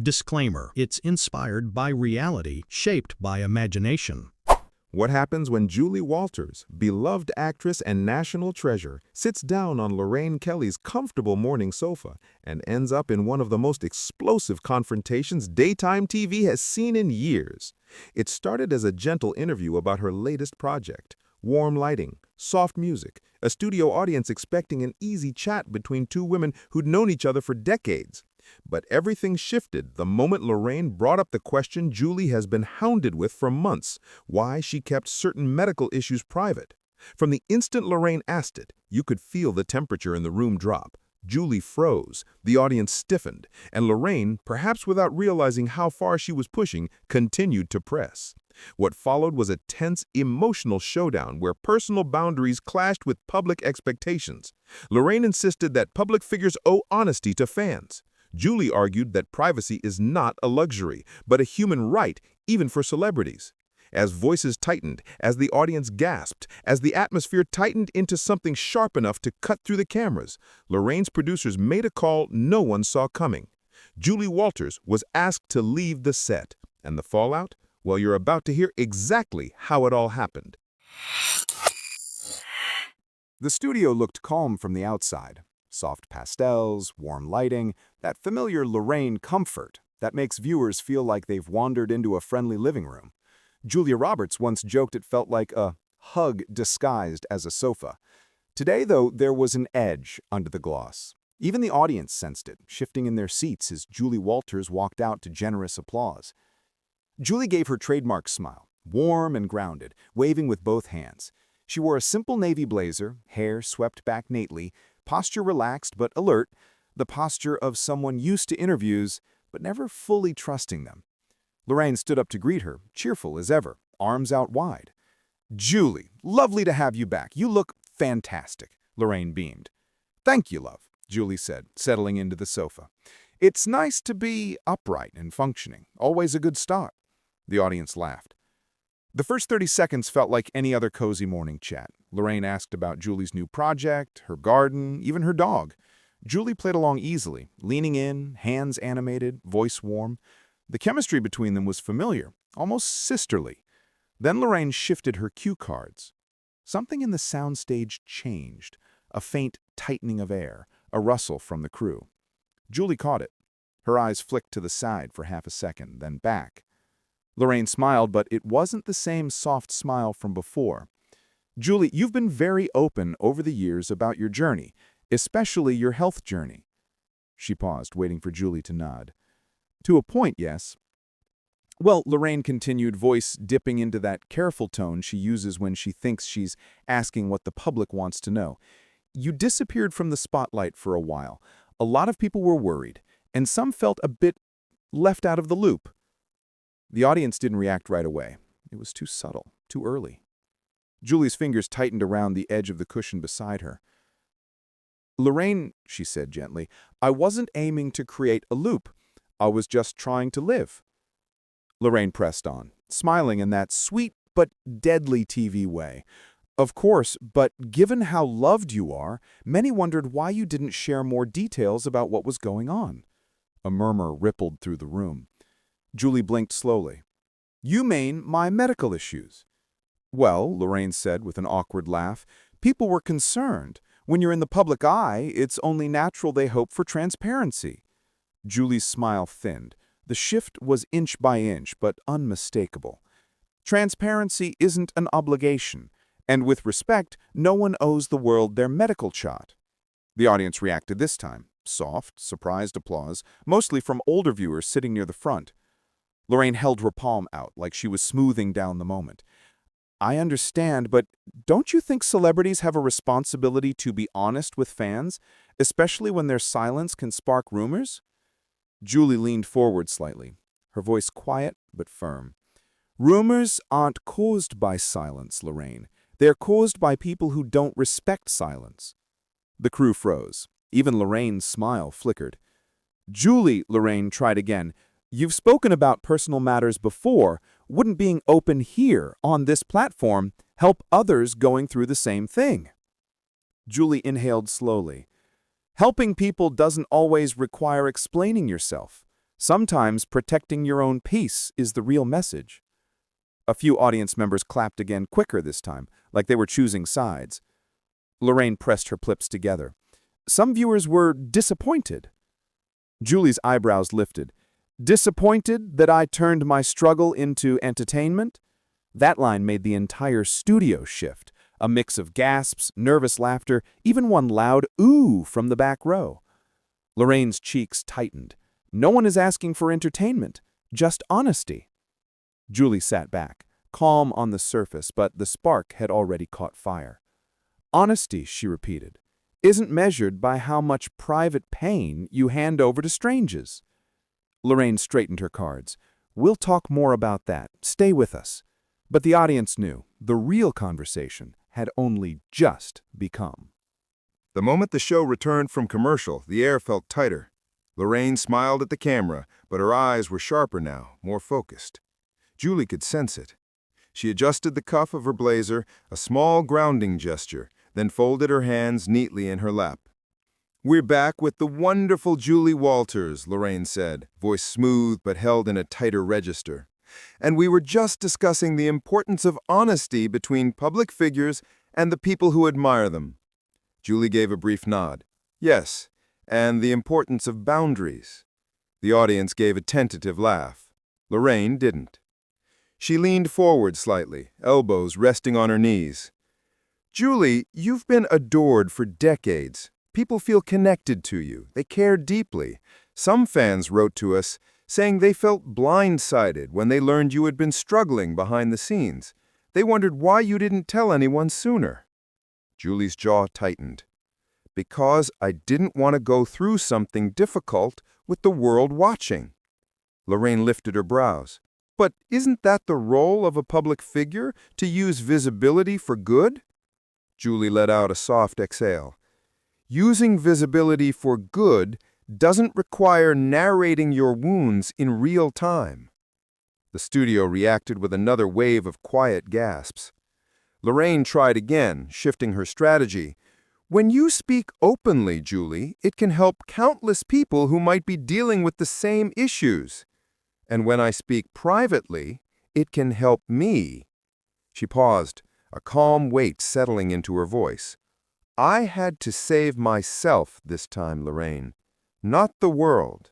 Disclaimer: it's inspired by reality, shaped by imagination. What happens when Julie Walters, beloved actress and national treasure, sits down on Lorraine Kelly's comfortable morning sofa and ends up in one of the most explosive confrontations daytime TV has seen in years? It started as a gentle interview about her latest project. Warm lighting, soft music, a studio audience expecting an easy chat between two women who'd known each other for decades. But everything shifted the moment Lorraine brought up the question Julie has been hounded with for months: why she kept certain medical issues private. From the instant Lorraine asked it, you could feel the temperature in the room drop. Julie froze, the audience stiffened, and Lorraine, perhaps without realizing how far she was pushing, continued to press. What followed was a tense, emotional showdown where personal boundaries clashed with public expectations. Lorraine insisted that public figures owe honesty to fans. Julie argued that privacy is not a luxury, but a human right, even for celebrities. As voices tightened, as the audience gasped, as the atmosphere tightened into something sharp enough to cut through the cameras, Lorraine's producers made a call no one saw coming. Julie Walters was asked to leave the set. And the fallout? Well, you're about to hear exactly how it all happened. The studio looked calm from the outside. Soft pastels, warm lighting, that familiar Lorraine comfort that makes viewers feel like they've wandered into a friendly living room. Julia Roberts once joked it felt like a hug disguised as a sofa. Today, though, there was an edge under the gloss. Even the audience sensed it, shifting in their seats as Julie Walters walked out to generous applause. Julie gave her trademark smile, warm and grounded, waving with both hands. She wore a simple navy blazer, hair swept back neatly, posture relaxed but alert, the posture of someone used to interviews but never fully trusting them. Lorraine stood up to greet her, cheerful as ever, arms out wide. "Julie, lovely to have you back. You look fantastic," Lorraine beamed. "Thank you, love," Julie said, settling into the sofa. "It's nice to be upright and functioning. Always a good start." The audience laughed. The first 30 seconds felt like any other cozy morning chat. Lorraine asked about Julie's new project, her garden, even her dog. Julie played along easily, leaning in, hands animated, voice warm. The chemistry between them was familiar, almost sisterly. Then Lorraine shifted her cue cards. Something in the soundstage changed, a faint tightening of air, a rustle from the crew. Julie caught it. Her eyes flicked to the side for half a second, then back. Lorraine smiled, but it wasn't the same soft smile from before. "Julie, you've been very open over the years about your journey, especially your health journey." She paused, waiting for Julie to nod. "To a point, yes." "Well," Lorraine continued, voice dipping into that careful tone she uses when she thinks she's asking what the public wants to know. "You disappeared from the spotlight for a while. A lot of people were worried, and some felt a bit left out of the loop." The audience didn't react right away. It was too subtle, too early. Julie's fingers tightened around the edge of the cushion beside her. "Lorraine," she said gently, "I wasn't aiming to create a loop. I was just trying to live." Lorraine pressed on, smiling in that sweet but deadly TV way. "Of course, but given how loved you are, many wondered why you didn't share more details about what was going on." A murmur rippled through the room. Julie blinked slowly. "You mean my medical issues?" "Well," Lorraine said with an awkward laugh, "people were concerned. When you're in the public eye, it's only natural they hope for transparency." Julie's smile thinned. The shift was inch by inch, but unmistakable. "Transparency isn't an obligation, and with respect, no one owes the world their medical chart." The audience reacted this time. Soft, surprised applause, mostly from older viewers sitting near the front. Lorraine held her palm out like she was smoothing down the moment. "I understand, but don't you think celebrities have a responsibility to be honest with fans, especially when their silence can spark rumors?" Julie leaned forward slightly, her voice quiet but firm. "Rumors aren't caused by silence, Lorraine. They're caused by people who don't respect silence." The crew froze. Even Lorraine's smile flickered. "Julie," Lorraine tried again, "you've spoken about personal matters before. Wouldn't being open here, on this platform, help others going through the same thing?" Julie inhaled slowly. "Helping people doesn't always require explaining yourself. Sometimes protecting your own peace is the real message. A few audience members clapped again, quicker this time, like they were choosing sides. Lorraine pressed her lips together. Some viewers were disappointed. Julie's eyebrows lifted. Disappointed that I turned my struggle into entertainment? That line made the entire studio shift, a mix of gasps, nervous laughter, even one loud ooh from the back row. Lorraine's cheeks tightened. No one is asking for entertainment, just honesty. Julie sat back, calm on the surface, but the spark had already caught fire. Honesty, she repeated, isn't measured by how much private pain you hand over to strangers. Lorraine straightened her cards. We'll talk more about that. Stay with us. But the audience knew the real conversation had only just begun. The moment the show returned from commercial, the air felt tighter. Lorraine smiled at the camera, but her eyes were sharper now, more focused. Julie could sense it. She adjusted the cuff of her blazer, a small grounding gesture, then folded her hands neatly in her lap. "We're back with the wonderful Julie Walters," Lorraine said, voice smooth but held in a tighter register. "And we were just discussing the importance of honesty between public figures and the people who admire them." Julie gave a brief nod. "Yes, and the importance of boundaries." The audience gave a tentative laugh. Lorraine didn't. She leaned forward slightly, elbows resting on her knees. "Julie, you've been adored for decades. People feel connected to you. They care deeply. Some fans wrote to us saying they felt blindsided when they learned you had been struggling behind the scenes. They wondered why you didn't tell anyone sooner." Julie's jaw tightened. "Because I didn't want to go through something difficult with the world watching." Lorraine lifted her brows. "But isn't that the role of a public figure, to use visibility for good?" Julie let out a soft exhale. "Using visibility for good doesn't require narrating your wounds in real time." The studio reacted with another wave of quiet gasps. Lorraine tried again, shifting her strategy. "When you speak openly, Julie, it can help countless people who might be dealing with the same issues. And when I speak privately, it can help me." She paused, a calm weight settling into her voice. "I had to save myself this time, Lorraine, not the world."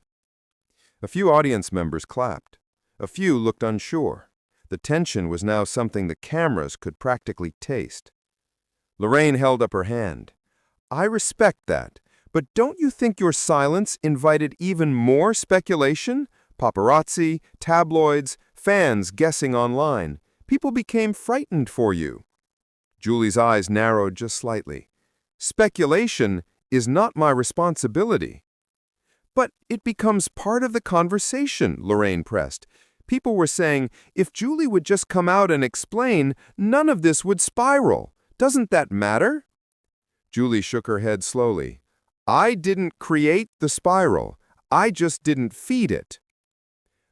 A few audience members clapped. A few looked unsure. The tension was now something the cameras could practically taste. Lorraine held up her hand. "I respect that, but don't you think your silence invited even more speculation? Paparazzi, tabloids, fans guessing online. People became frightened for you." Julie's eyes narrowed just slightly. "Speculation is not my responsibility." "But it becomes part of the conversation," Lorraine pressed. "People were saying, if Julie would just come out and explain, none of this would spiral. Doesn't that matter?" Julie shook her head slowly. "I didn't create the spiral. I just didn't feed it."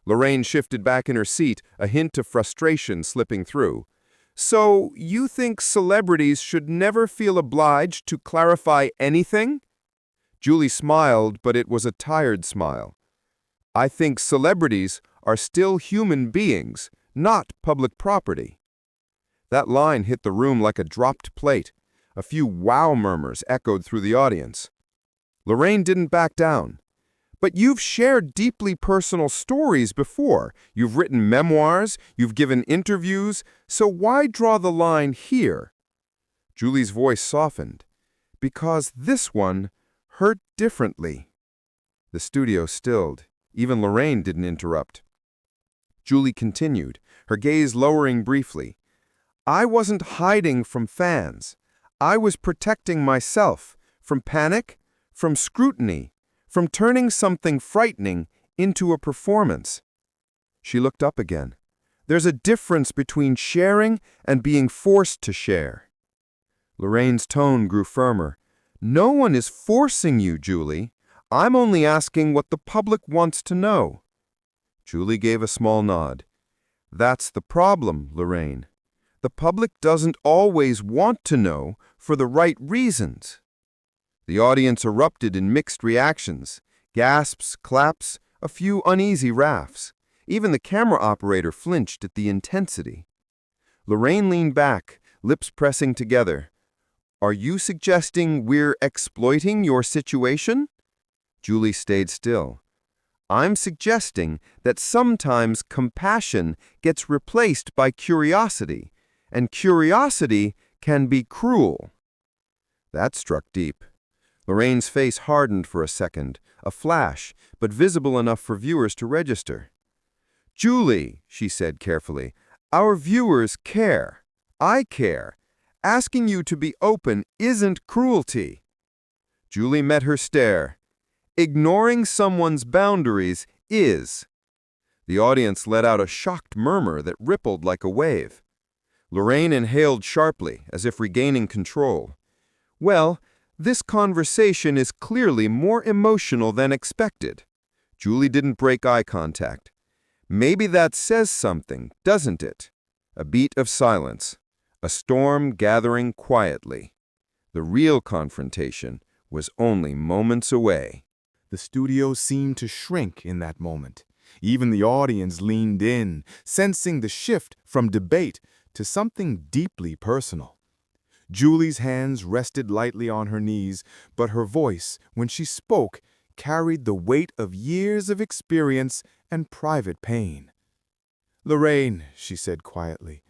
Lorraine shifted back in her seat, a hint of frustration slipping through. "So you think celebrities should never feel obliged to clarify anything?" Julie smiled, but it was a tired smile. "I think celebrities are still human beings, not public property." That line hit the room like a dropped plate. A few wow murmurs echoed through the audience. Lorraine didn't back down. "But you've shared deeply personal stories before. You've written memoirs, you've given interviews, so why draw the line here?" Julie's voice softened. "Because this one hurt differently." The studio stilled. Even Lorraine didn't interrupt. Julie continued, her gaze lowering briefly. "I wasn't hiding from fans. I was protecting myself from panic, from scrutiny, from turning something frightening into a performance." She looked up again. "There's a difference between sharing and being forced to share." Lorraine's tone grew firmer. "No one is forcing you, Julie. I'm only asking what the public wants to know." Julie gave a small nod. "That's the problem, Lorraine. The public doesn't always want to know for the right reasons." The audience erupted in mixed reactions, gasps, claps, a few uneasy rafts. Even the camera operator flinched at the intensity. Lorraine leaned back, lips pressing together. "Are you suggesting we're exploiting your situation?" Julie stayed still. "I'm suggesting that sometimes compassion gets replaced by curiosity, and curiosity can be cruel." That struck deep. Lorraine's face hardened for a second, a flash, but visible enough for viewers to register. "Julie," she said carefully, "our viewers care. I care. Asking you to be open isn't cruelty." Julie met her stare. "Ignoring someone's boundaries is." The audience let out a shocked murmur that rippled like a wave. Lorraine inhaled sharply, as if regaining control. "Well, this conversation is clearly more emotional than expected." Julie didn't break eye contact. "Maybe that says something, doesn't it?" A beat of silence. A storm gathering quietly. The real confrontation was only moments away. The studio seemed to shrink in that moment. Even the audience leaned in, sensing the shift from debate to something deeply personal. Julie's hands rested lightly on her knees, but her voice, when she spoke, carried the weight of years of experience and private pain. "Lorraine," she said quietly,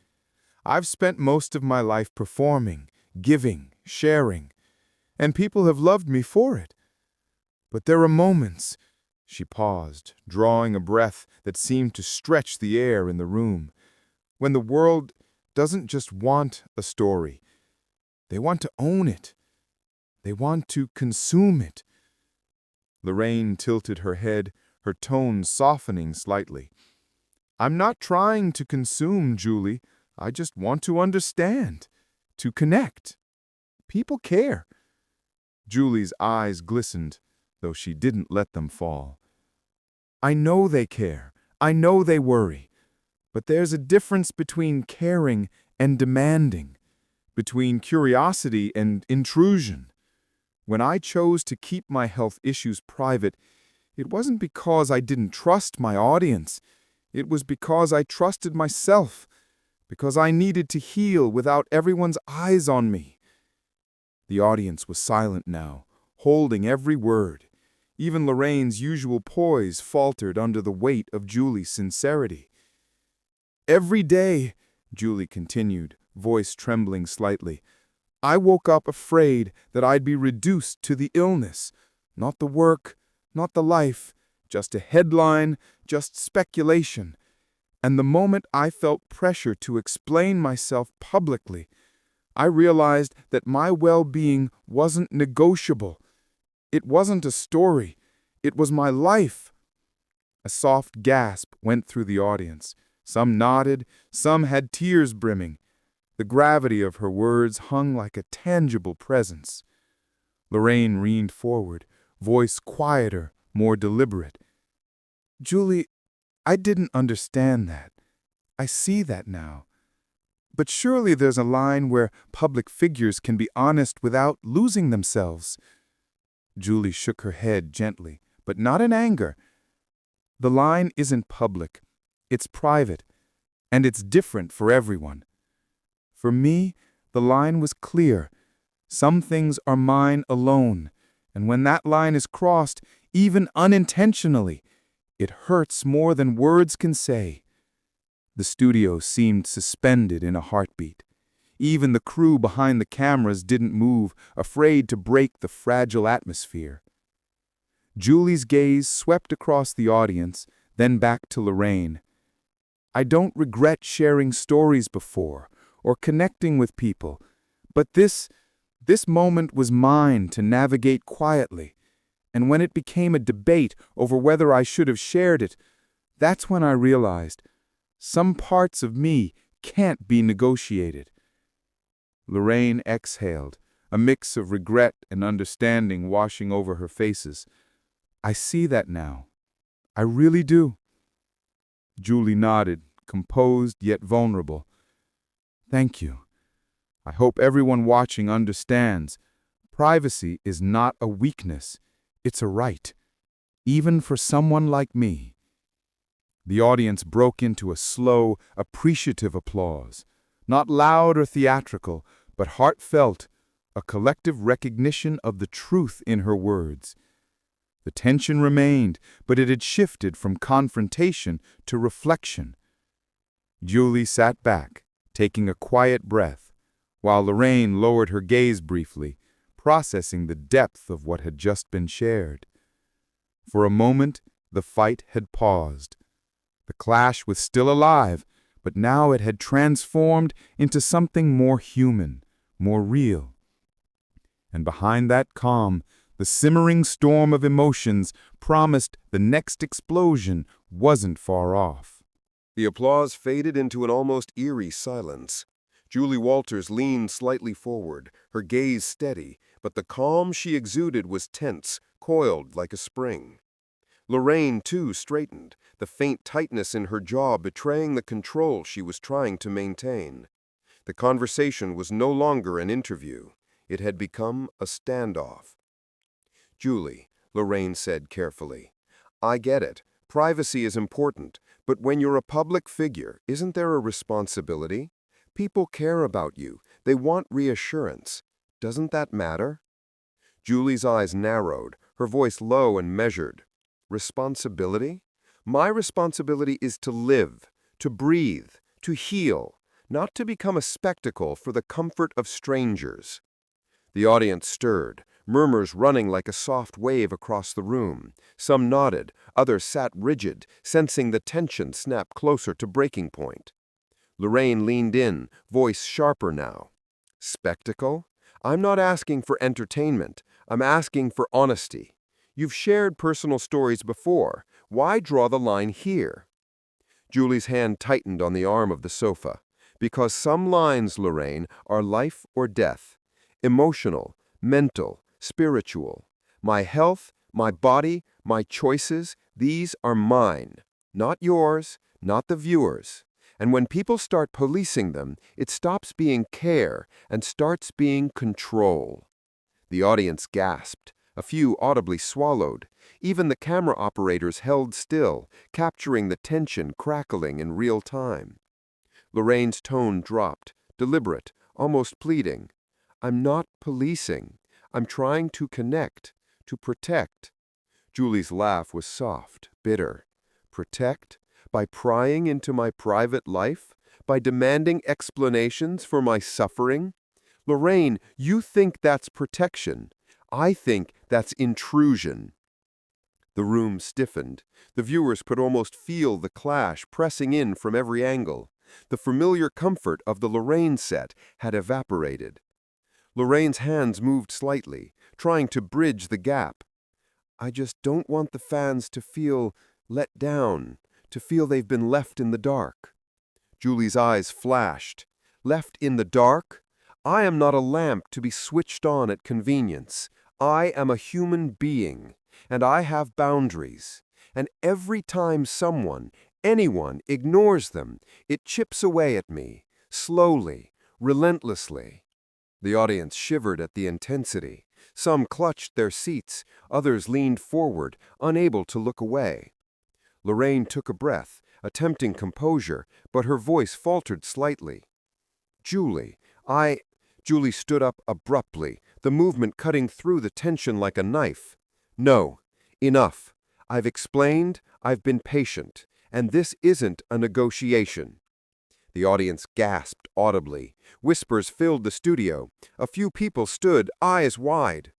"I've spent most of my life performing, giving, sharing, and people have loved me for it. But there are moments—" She paused, drawing a breath that seemed to stretch the air in the room. "When the world doesn't just want a story. They want to own it. They want to consume it." Lorraine tilted her head, her tone softening slightly. "I'm not trying to consume, Julie. I just want to understand, to connect. People care." Julie's eyes glistened, though she didn't let them fall. "I know they care. I know they worry. But there's a difference between caring and demanding, between curiosity and intrusion. When I chose to keep my health issues private, it wasn't because I didn't trust my audience. It was because I trusted myself, because I needed to heal without everyone's eyes on me." The audience was silent now, holding every word. Even Lorraine's usual poise faltered under the weight of Julie's sincerity. "Every day," Julie continued, voice trembling slightly, "I woke up afraid that I'd be reduced to the illness. Not the work, not the life, just a headline, just speculation. And the moment I felt pressure to explain myself publicly, I realized that my well-being wasn't negotiable. It wasn't a story. It was my life." A soft gasp went through the audience. Some nodded, some had tears brimming. The gravity of her words hung like a tangible presence. Lorraine leaned forward, voice quieter, more deliberate. "Julie, I didn't understand that. I see that now. But surely there's a line where public figures can be honest without losing themselves." Julie shook her head gently, but not in anger. "The line isn't public. It's private, and it's different for everyone. For me, the line was clear. Some things are mine alone, and when that line is crossed, even unintentionally, it hurts more than words can say." The studio seemed suspended in a heartbeat. Even the crew behind the cameras didn't move, afraid to break the fragile atmosphere. Julie's gaze swept across the audience, then back to Lorraine. "I don't regret sharing stories before, or connecting with people, but this moment was mine to navigate quietly. And when it became a debate over whether I should have shared it, that's when I realized some parts of me can't be negotiated." Lorraine exhaled, a mix of regret and understanding washing over her faces. "I see that now. I really do." Julie nodded, composed yet vulnerable. "Thank you. I hope everyone watching understands. Privacy is not a weakness. It's a right." even for someone like me." The audience broke into a slow, appreciative applause, not loud or theatrical, but heartfelt, a collective recognition of the truth in her words. The tension remained, but it had shifted from confrontation to reflection. Julie sat back, taking a quiet breath, while Lorraine lowered her gaze briefly, processing the depth of what had just been shared. For a moment, the fight had paused. The clash was still alive, but now it had transformed into something more human, more real. And behind that calm, the simmering storm of emotions promised the next explosion wasn't far off. The applause faded into an almost eerie silence. Julie Walters leaned slightly forward, her gaze steady, but the calm she exuded was tense, coiled like a spring. Lorraine, too, straightened, the faint tightness in her jaw betraying the control she was trying to maintain. The conversation was no longer an interview. It had become a standoff. "Julie," Lorraine said carefully, "I get it. Privacy is important, but when you're a public figure, isn't there a responsibility? People care about you. They want reassurance. Doesn't that matter?" Julie's eyes narrowed, her voice low and measured. "Responsibility? My responsibility is to live, to breathe, to heal, not to become a spectacle for the comfort of strangers." The audience stirred, murmurs running like a soft wave across the room. Some nodded, others sat rigid, sensing the tension snap closer to breaking point. Lorraine leaned in, voice sharper now. "Spectacle? I'm not asking for entertainment. I'm asking for honesty. You've shared personal stories before. Why draw the line here?" Julie's hand tightened on the arm of the sofa. "Because some lines, Lorraine, are life or death. Emotional, mental, spiritual. My health, my body, my choices, these are mine. Not yours, not the viewers. And when people start policing them, it stops being care and starts being control." The audience gasped. A few audibly swallowed. Even the camera operators held still, capturing the tension crackling in real time. Lorraine's tone dropped, deliberate, almost pleading. "I'm not policing. I'm trying to connect, to protect." Julie's laugh was soft, bitter. "Protect? By prying into my private life? By demanding explanations for my suffering? Lorraine, you think that's protection. I think that's intrusion." The room stiffened. The viewers could almost feel the clash pressing in from every angle. The familiar comfort of the Lorraine set had evaporated. Lorraine's hands moved slightly, trying to bridge the gap. "I just don't want the fans to feel let down, to feel they've been left in the dark." Julie's eyes flashed. "Left in the dark? I am not a lamp to be switched on at convenience. I am a human being, and I have boundaries. And every time someone, anyone, ignores them, it chips away at me, slowly, relentlessly." The audience shivered at the intensity. Some clutched their seats, others leaned forward, unable to look away. Lorraine took a breath, attempting composure, but her voice faltered slightly. "Julie, Julie stood up abruptly, the movement cutting through the tension like a knife. "No, enough. I've explained, I've been patient, and this isn't a negotiation." The audience gasped audibly. Whispers filled the studio. A few people stood, eyes wide.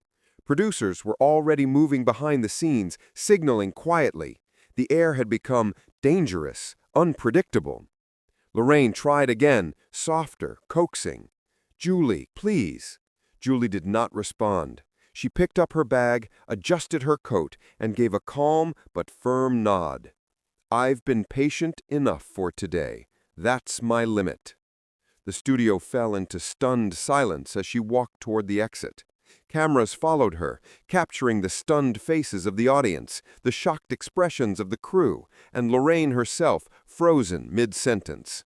Producers were already moving behind the scenes, signaling quietly. The air had become dangerous, unpredictable. Lorraine tried again, softer, coaxing. "Julie, please." Julie did not respond. She picked up her bag, adjusted her coat, and gave a calm but firm nod. "I've been patient enough for today. That's my limit." The studio fell into stunned silence as she walked toward the exit. Cameras followed her, capturing the stunned faces of the audience, the shocked expressions of the crew, and Lorraine herself, frozen mid-sentence.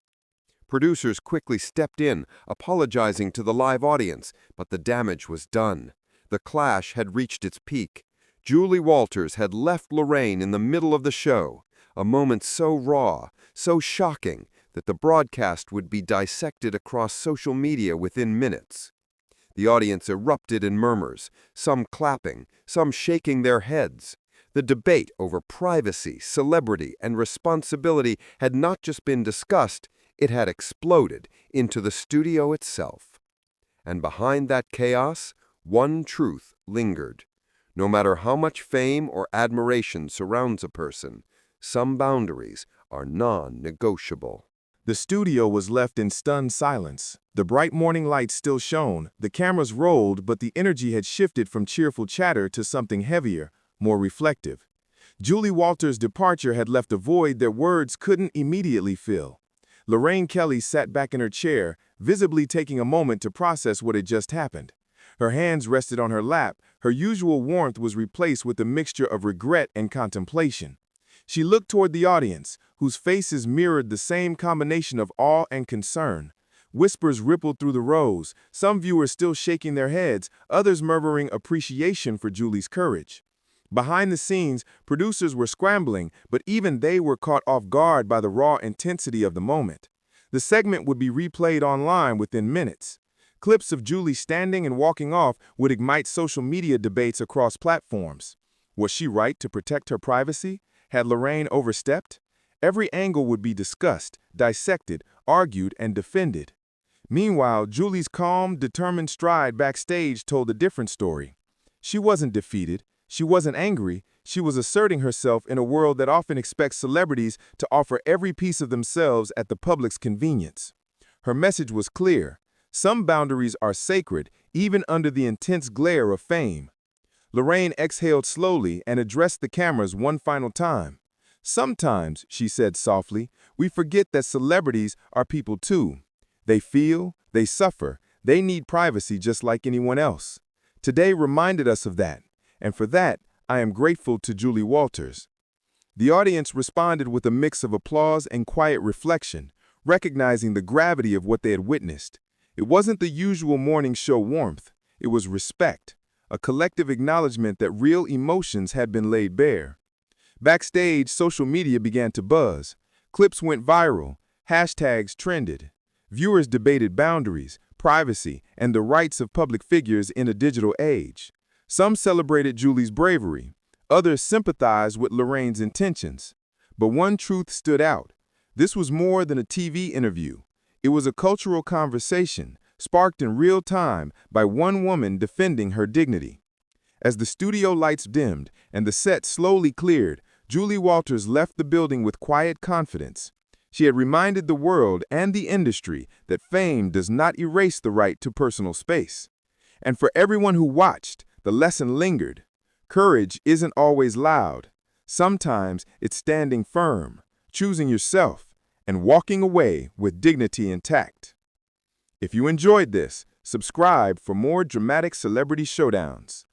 Producers quickly stepped in, apologizing to the live audience, but the damage was done. The clash had reached its peak. Julie Walters had left Lorraine in the middle of the show, a moment so raw, so shocking, that the broadcast would be dissected across social media within minutes. The audience erupted in murmurs, some clapping, some shaking their heads. The debate over privacy, celebrity, and responsibility had not just been discussed, it had exploded into the studio itself. And behind that chaos, one truth lingered. No matter how much fame or admiration surrounds a person, some boundaries are non-negotiable. The studio was left in stunned silence. The bright morning lights still shone, the cameras rolled, but the energy had shifted from cheerful chatter to something heavier, more reflective. Julie Walters' departure had left a void that words couldn't immediately fill. Lorraine Kelly sat back in her chair, visibly taking a moment to process what had just happened. Her hands rested on her lap, her usual warmth was replaced with a mixture of regret and contemplation. She looked toward the audience, whose faces mirrored the same combination of awe and concern. Whispers rippled through the rows, some viewers still shaking their heads, others murmuring appreciation for Julie's courage. Behind the scenes, producers were scrambling, but even they were caught off guard by the raw intensity of the moment. The segment would be replayed online within minutes. Clips of Julie standing and walking off would ignite social media debates across platforms. Was she right to protect her privacy? Had Lorraine overstepped? Every angle would be discussed, dissected, argued, and defended. Meanwhile, Julie's calm, determined stride backstage told a different story. She wasn't defeated, she wasn't angry, she was asserting herself in a world that often expects celebrities to offer every piece of themselves at the public's convenience. Her message was clear. Some boundaries are sacred, even under the intense glare of fame. Lorraine exhaled slowly and addressed the cameras one final time. Sometimes, she said softly, we forget that celebrities are people too. They feel, they suffer, they need privacy just like anyone else. Today reminded us of that, and for that, I am grateful to Julie Walters. The audience responded with a mix of applause and quiet reflection, recognizing the gravity of what they had witnessed. It wasn't the usual morning show warmth, it was respect. A collective acknowledgement that real emotions had been laid bare. Backstage, social media began to buzz. Clips went viral. Hashtags trended. Viewers debated boundaries, privacy, and the rights of public figures in a digital age. Some celebrated Julie's bravery. Others sympathized with Lorraine's intentions. But one truth stood out. This was more than a TV interview. It was a cultural conversation, sparked in real time by one woman defending her dignity. As the studio lights dimmed and the set slowly cleared, Julie Walters left the building with quiet confidence. She had reminded the world and the industry that fame does not erase the right to personal space. And for everyone who watched, the lesson lingered. Courage isn't always loud. Sometimes it's standing firm, choosing yourself, and walking away with dignity intact. If you enjoyed this, subscribe for more dramatic celebrity showdowns.